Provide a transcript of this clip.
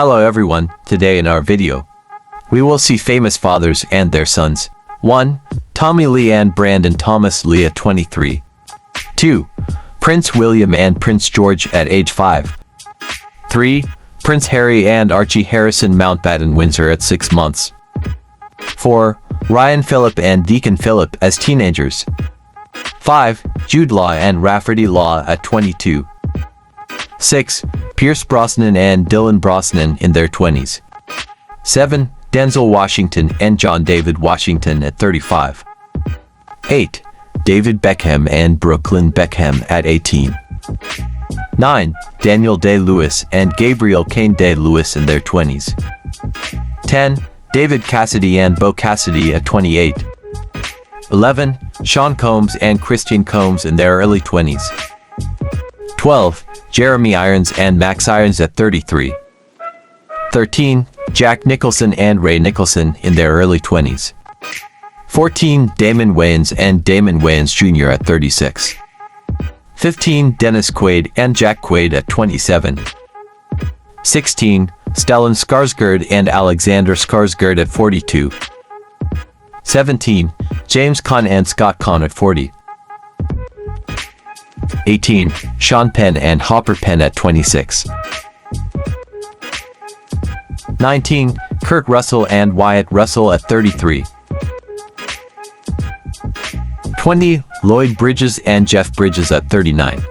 Hello everyone, today in our video, we will see famous fathers and their sons. 1. Tommy Lee and Brandon Thomas Lee at 23. 2. Prince William and Prince George at age 5. 3. Prince Harry and Archie Harrison Mountbatten Windsor at 6 months. 4. Ryan Phillip and Deacon Phillip as teenagers. 5. Jude Law and Rafferty Law at 22. 6. Pierce Brosnan and Dylan Brosnan in their 20s. 7. Denzel Washington and John David Washington at 35. 8. David Beckham and Brooklyn Beckham at 18. 9. Daniel Day-Lewis and Gabriel Kane Day-Lewis in their 20s. 10. David Cassidy and Bo Cassidy at 28. 11. Sean Combs and Christian Combs in their early 20s. 12. Jeremy Irons and Max Irons at 33. 13. Jack Nicholson and Ray Nicholson in their early 20s. 14. Damon Wayans and Damon Wayans Jr. at 36. 15. Dennis Quaid and Jack Quaid at 27. 16. Stellan Skarsgård and Alexander Skarsgård at 42. 17. James Caan and Scott Caan at 40. 18. Sean Penn and Hopper Penn at 26. 19. Kurt Russell and Wyatt Russell at 33. 20. Lloyd Bridges and Jeff Bridges at 39.